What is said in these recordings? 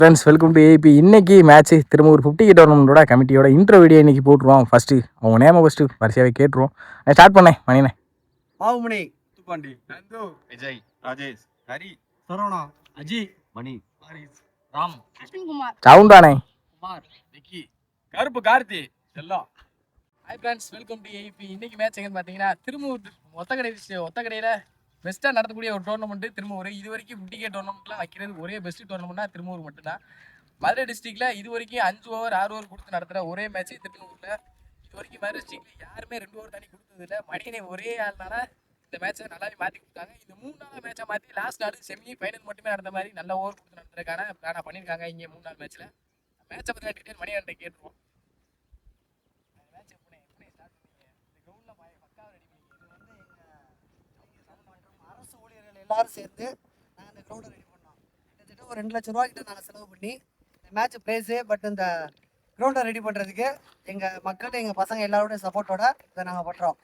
Friends welcome to AB. இன்னைக்கு match திரும்ப ஒரு 50K டோர்னமெண்ட்டோட கமிட்டியோட இன்ட்ரோ வீடியோ இன்னைக்கு போட்டுருவோம். ஃபர்ஸ்ட் அவங்க நேமை ஃபர்ஸ்ட் வரிசையாகவே கேட்டுருவோம். நான் ஸ்டார்ட் பண்ணேன் மணினே. மாவுமணி, துப்பாண்டி, நந்து, விஜய், ராஜேஷ், ஹரி, சரவணா, அஜி, மணி, Haris, Ram, Ashwin Kumar, சவுண்டானே, Kumar, Vicky, Karuppu Karthi, Chella. Hi friends welcome to AB. இன்னைக்கு மேட்ச் எங்கன்னு பார்த்தீங்கன்னா திரும்ப ஒத்தக்கடையில் பெஸ்ட்டாக நடத்தக்கூடிய ஒரு டோர்னமெண்ட்டு திரும்பூர். இது வரைக்கும் 50K டோர்னமெண்ட்லாம் வைக்கிறது ஒரே பெஸ்ட் டோர்னமெண்ட்னா திரும்பூர் மட்டும்தான். மதுரை டிஸ்ட்ரிக்டில் இது வரைக்கும் 5 ஓவர் 6 ஓவர் கொடுத்து நடத்துகிற ஒரே மேட்ச் திரும்பூரில். இது வரைக்கும் மதுரை டிஸ்ட்ரிக்டில் யாருமே 2 ஓவர் தாண்டி கொடுத்ததில்லை. மணியனை ஒரே ஆள்னால இந்த மேட்ச்சை நல்லாவே மாற்றி கொடுத்தாங்க. இந்த 3 நாள் மேட்சை மாற்றி லாஸ்ட் நாள் செமி ஃபைனல் மட்டுமே நடந்த மாதிரி நல்ல ஓவர் கொடுத்து நடத்துறதுக்கான பிளானை பண்ணியிருக்காங்க. இங்கே 3 நாள் மேட்ச்சில் மேட்சை பற்றி டீட்டெயில் மணியன்ட்ட கேட்டுருவோம். எல்லாரும் சேர்ந்து நாங்கள் இந்த கிரௌண்டை ரெடி பண்ணோம். கிட்டத்தட்ட ஒரு 2 லட்சம் ரூபா கிட்ட நாங்கள் செலவு பண்ணி இந்த மேட்ச் ப்ளேஸு பட் இந்த கிரௌண்டை ரெடி பண்ணுறதுக்கு எங்கள் மக்கள் எங்கள் பசங்க எல்லாரோட சப்போர்ட்டோட இதை நாங்கள் பண்ணுறோம்.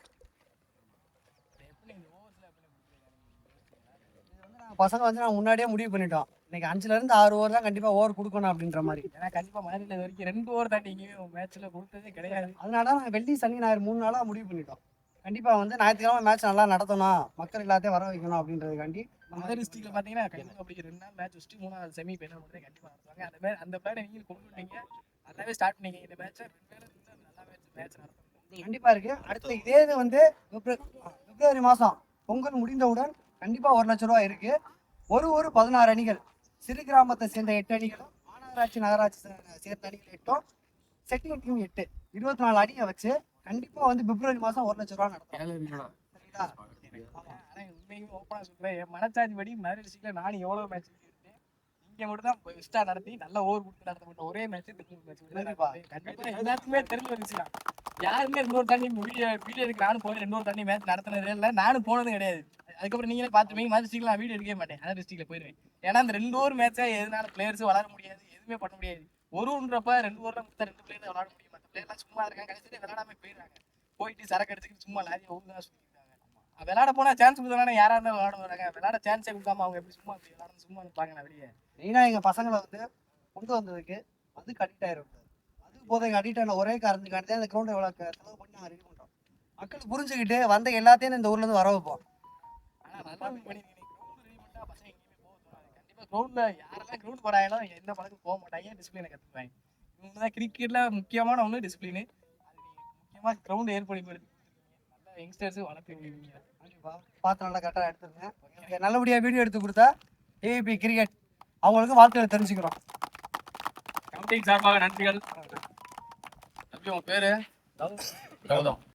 நாங்கள் பசங்க நாங்கள் முன்னாடியே முடிவு பண்ணிட்டோம். இன்னைக்கு 5லேருந்து 6 ஓவர் தான் கண்டிப்பாக ஓவர் கொடுக்கணும் அப்படின்ற மாதிரி. ஏன்னா கண்டிப்பாக மதுரையில் இது வரைக்கும் 2 ஓவர் தாண்டி எங்கேயும் மேட்ச்சில் கொடுத்ததே கிடையாது. அதனால தான் நாங்கள் வெள்ளி சனி ஞாயிறு 3 நாளாக முடிவு பண்ணிட்டோம். கண்டிப்பாக ஞாயிற்றுக்கிழமை மேட்ச் நல்லா நடத்தணும், மக்கள் எல்லாத்தையும் வர வைக்கணும் அப்படின்றதுக்காண்டி. மதுரை டிஸ்ட்ரிக்ட்ல பார்த்தீங்கன்னா கண்டிப்பாக அப்படி 2 நாள் மேட்ச் வச்சுட்டு 3வது செமி ஃபைனல் மட்டும் கண்டிப்பாக நடத்துவாங்க. அந்த பிளானை நீங்கள் கொண்டு வந்தீங்க, நல்லாவே ஸ்டார்ட் பண்ணீங்க. இந்த மேட்ச்சை நல்லா மேட்ச் நடத்தும் கண்டிப்பாக இருக்குது. அடுத்து இதே இது பிப்ரவரி மாதம் பொங்கல் முடிந்தவுடன் கண்டிப்பாக 1 லட்சம் ரூபா இருக்குது. ஒரு 16 அணிகள், சிறு கிராமத்தை சேர்ந்த 8 அணிகளும், மாநகராட்சி நகராட்சி சேர்ந்த அணிகள் 8, செட்டிங் டீம் 8, 24 அணியை வச்சு கண்டிப்பாக பிப்ரவரி மாதம் 1 லட்சம் ரூபா நடத்தும். சரிங்களா? ஆனால் உண்மையுமே ஓப்பனாக சொல்கிறேன், என் மனச்சாதி படி மதுரை டிஸ்ட்ரிக்டில் நான் எவ்வளோ மேட்ச் இருக்கேன், இங்கே மட்டும் தான் பெஸ்ட்டாக நடத்தி நல்ல ஓவர் கொடுத்து நடத்த மாட்டோம். ஒரே மேட்ச் திரும்பூர் மேட்ச் கண்டிப்பாக எல்லாத்துக்குமே தெரிஞ்ச வந்துச்சு தான். யாருமே 2 ஓவர் தாண்டி வீடியோ எடுக்க நானும் போய் 2 ஓவர் தாண்டி மேட்ச் நடத்தினதே இல்லை, நானும் போனதும் கிடையாது. அதுக்கப்புறம் நீங்களே பார்த்துப்பீங்க, மதுரை டிஸ்ட்ரிக்டில் நான் வீடியோ எடுக்கவே மாட்டேன், அதர் டிஸ்ட்ரிக்டில் போயிடுவேன். ஏன்னா அந்த 2 ஓவர் மேட்ச்சை எதனால பிளேயர்ஸும் வளர முடியாது, எதுவுமே பண்ண முடியாது. ஒருன்றப்ப 2 ஓவரில் மொத்தம் 2 பிளேயர் விளாட முடியும். மற்ற பிளேயர்லாம் சும்மா இருக்காங்க, கடைசியில் விளாடாம போயிடுறாங்க. போயிட்டு சரக்கு அடிச்சுக்கிட்டு சும்மா லாரியை ஊருதான் சுற்றிருக்காங்க. விளாட போனால் சான்ஸ் கொடுத்தாங்கன்னா யாராக இருந்தாலும் விளாட வராங்க. விளாட சான்ஸே கொடுக்காம அவங்க எப்படி சும்மா அப்படி விளாட சும்மா இருப்பாங்க. வெளியே மெயினாக எங்கள் பசங்களை கொண்டு வந்ததுக்கு அதுக்கு அடிக்ட் ஆகிடும். அதுக்கு போதும் எங்கள் அடிக்ட் ஆன ஒரே காரணத்துக்காண்டி தான் இந்த கிரௌண்டை எவ்வளோ செலவு பண்ணி நாங்கள் ரெடி பண்ணுறோம். மக்கள் புரிஞ்சுக்கிட்டு வந்த எல்லாத்தையும் இந்த ஊர்லேருந்து வர வைப்போம். ஆனால் நல்லா பண்ணியிருக்கீங்க. கிரௌண்ட் ரெடி பண்ணால் பசங்க எங்கேயுமே போக போகிறாங்க. கண்டிப்பாக கிரௌண்டில் யாரெல்லாம் கிரௌண்ட் போகிறாங்களோ எந்த பழக்கம் போக மாட்டாங்க, டிசிப்ளினை கற்றுக்குவாங்க. இவங்க தான் கிரிக்கெட்டில் முக்கியமான ஒன்று டிசிப்ளினு. அது முக்கியமாக கிரௌண்ட் ஏற்படுத்தி நல்ல யங்ஸ்டர்ஸு வளர்த்துருக்கீங்க. கண்டிப்பாக பார்த்து நல்லா கரெக்டாக எடுத்துருங்க. நல்லபடியாக வீடியோ எடுத்து கொடுத்தா ஏபி கிரிக்கெட் அவங்களுக்கு வாழ்க்கையில் தெரிஞ்சுக்கிறோம். கமிட்டி சார்பாக நன்றிகள். தம்பி உங்கள் பேர்? கௌதம்.